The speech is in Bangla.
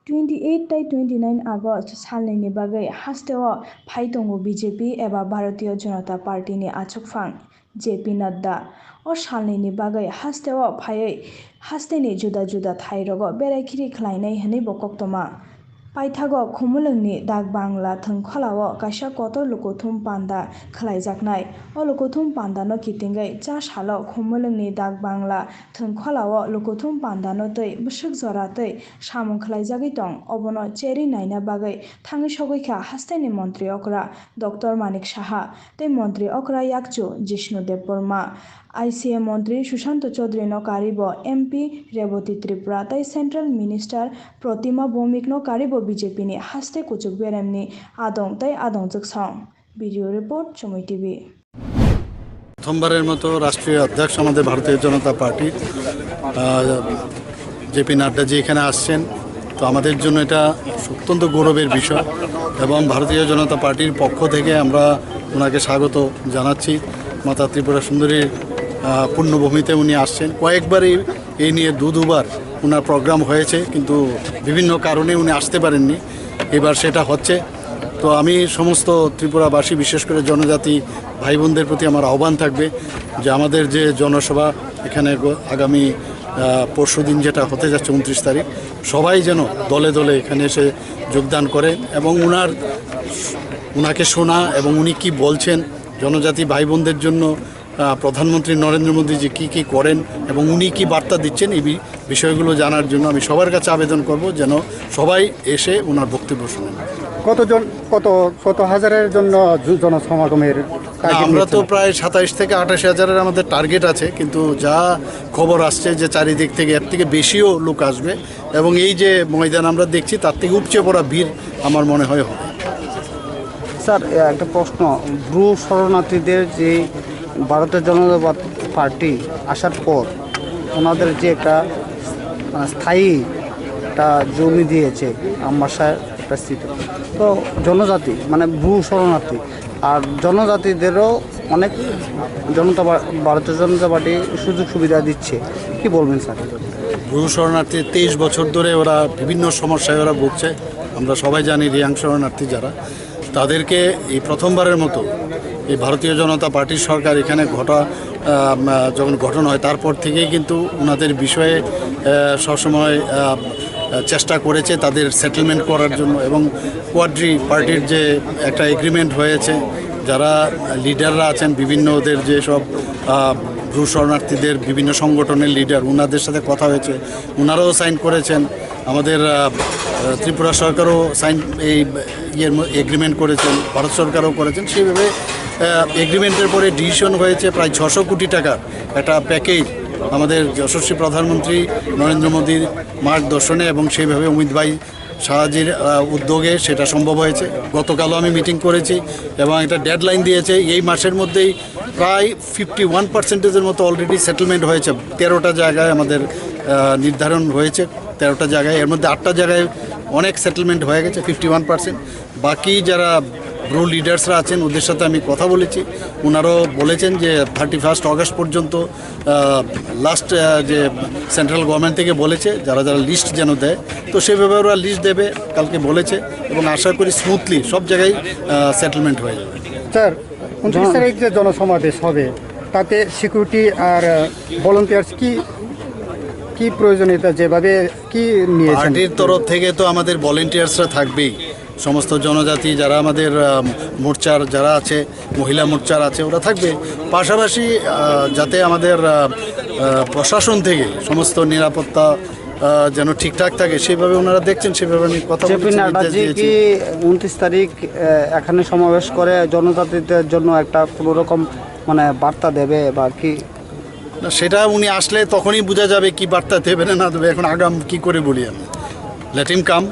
28-29 August salni bagai hasteo phaitongo BJP eba Bharatiya Janata Party ni achukphang JP Nadda o salni bagai hasteo phai hasteni juda juda thairogo beraikiri khlainai hini bokoktoma paithago Khumwlungni dak bangla thongkholao kaisa kotor lukothum panda khlaijaknai o lukothum panda no Kitingui cha salo Khumwlungni dak bangla thongkholao lukothum panda no tei bwsuk jora tei samung khlaijagui tong obono cheri naina bagai thangi sogoikha hasteni mantri okra Dr. Manik Saha tei mantri okra yakchu Jishnu Dev Burma ICA মন্ত্রী Sushant Chowdhury no karibo MP Revati Tripura tei Central Minister Protima Bhomik no karibo BJP ni haste kuchuk beremni adong tei adongjak song video report Chomoi TV প্রথমবারের মতো রাষ্ট্রীয় অধ্যক্ষ আমাদের ভারতীয় জনতা পার্টি জেপি নাড্ডাজি এখানে আসছেন তো আমাদের জন্য এটা অত্যন্ত গৌরবের বিষয় এবং ভারতীয় জনতা পার্টির পক্ষ থেকে আমরা ওনাকে স্বাগত জানাচ্ছি মাতা ত্রিপুরা সুন্দরীর পূর্ণভূমিতে উনি আসছেন কয়েকবারই এই নিয়ে দুবার ওনার প্রোগ্রাম হয়েছে কিন্তু বিভিন্ন কারণে উনি আসতে পারেননি এবার সেটা হচ্ছে তো আমি সমস্ত ত্রিপুরাবাসী বিশেষ করে জনজাতি ভাই বোনদের প্রতি আমার আহ্বান থাকবে যে আমাদের যে জনসভা এখানে আগামী পরশুদিন যেটা হতে যাচ্ছে 29 তারিখ সবাই যেন দলে দলে এখানে এসে যোগদান করেন এবং ওনাকে শোনা এবং উনি কি বলছেন জনজাতি ভাই বোনদের জন্য প্রধানমন্ত্রী নরেন্দ্র মোদীজি কি করেন এবং উনি কি বার্তা দিচ্ছেন এই বিষয়গুলো জানার জন্য আমি সবার কাছে আবেদন করব যেন সবাই এসে ওনার বক্তব্য শুনেন কত হাজারের জন্য জনসমাগমের আমরা তো প্রায় 27 থেকে 28 হাজারের আমাদের টার্গেট আছে কিন্তু যা খবর আসছে যে চারিদিক থেকে এর থেকে বেশিও লোক আসবে এবং এই যে ময়দান আমরা দেখছি তার থেকে উপচে পড়া ভিড় আমার মনে হয় হবে স্যার একটা প্রশ্ন ব্রু শরণার্থীদের যে ভারতীয় জনতা পার্টি আসার পর ওনাদের যে একটা স্থায়ী একটা জমি দিয়েছে আমবাসায় একটা স্থিত তো জনজাতি মানে ব্রু শরণার্থী আর জনজাতিদেরও অনেক ভারতীয় জনতা পার্টি সুযোগ সুবিধা দিচ্ছে কি বলবেন স্যার ব্রু শরণার্থী 23 বছর ধরে ওরা বিভিন্ন সমস্যায় ওরা ভুগছে আমরা সবাই জানি রিয়াং শরণার্থী যারা তাদেরকে এই প্রথমবারের মতো এই ভারতীয় জনতা পার্টির সরকার এখানে যখন গঠন হয় তারপর থেকেই কিন্তু ওনাদের বিষয়ে সবসময় চেষ্টা করেছে তাদের সেটেলমেন্ট করার জন্য এবং কোয়াড্রি পার্টির যে একটা এগ্রিমেন্ট হয়েছে যারা লিডাররা আছেন বিভিন্ন ওদের যে সব ব্রু শরণার্থীদের বিভিন্ন সংগঠনের লিডার ওনাদের সাথে কথা হয়েছে ওনারাও সাইন করেছেন আমাদের ত্রিপুরা সরকারও এই এগ্রিমেন্ট করেছেন ভারত সরকারও করেছেন সেইভাবে এগ্রিমেন্টের পরে ডিসিশন হয়েছে প্রায় 600 কোটি টাকার একটা প্যাকেজ আমাদের যশস্বী প্রধানমন্ত্রী নরেন্দ্র মোদীর মার্গদর্শনে এবং সেইভাবে অমিত ভাই শাহজির উদ্যোগে সেটা সম্ভব হয়েছে গতকালও আমি মিটিং করেছি এবং একটা ডেডলাইন দিয়েছে এই মাসের মধ্যেই প্রায় 51% মতো অলরেডি সেটেলমেন্ট হয়েছে 13টা জায়গায় আমাদের নির্ধারণ হয়েছে 13টা জায়গায় এর মধ্যে 8টা জায়গায় অনেক সেটেলমেন্ট হয়ে গেছে 51% বাকি যারা ব্রু লিডার্সরা আছেন ওদের সাথে আমি কথা বলেছি ওনারাও বলেছেন যে 31 অগস্ট পর্যন্ত লাস্ট যে সেন্ট্রাল গভর্নমেন্ট থেকে বলেছে যারা যারা লিস্ট যেন দেয় তো সেভাবে ওরা লিস্ট দেবে কালকে বলেছে এবং আশা করি স্মুথলি সব জায়গায় সেটেলমেন্ট হয়ে যাবে স্যার 29 তারিখ যে জনসমাবেশ হবে তাতে সিকিউরিটি আর ভলান্টিয়ার্স কি প্রয়োজনীয়তা যেভাবে কি নিয়েছেন পার্টির তরফ থেকে তো আমাদের ভলান্টিয়ার্সরা থাকবেই সমস্ত জনজাতি যারা আমাদের মোর্চার যারা আছে মহিলা মোর্চার আছে ওরা থাকবে পাশাপাশি যাতে আমাদের প্রশাসন থেকে সমস্ত নিরাপত্তা যেন ঠিকঠাক থাকে সেভাবে ওনারা দেখছেন সেভাবে আমি কথা বলছি কি 29 তারিখ এখানে সমাবেশ করে জনজাতিদের জন্য একটা কোনোরকম মানে বার্তা দেবে বা কি সেটা উনি আসলে তখনই বোঝা যাবে কি বার্তা দেবে না দেবে এখন আগাম কি করে বলি আমি লেট হিম কাম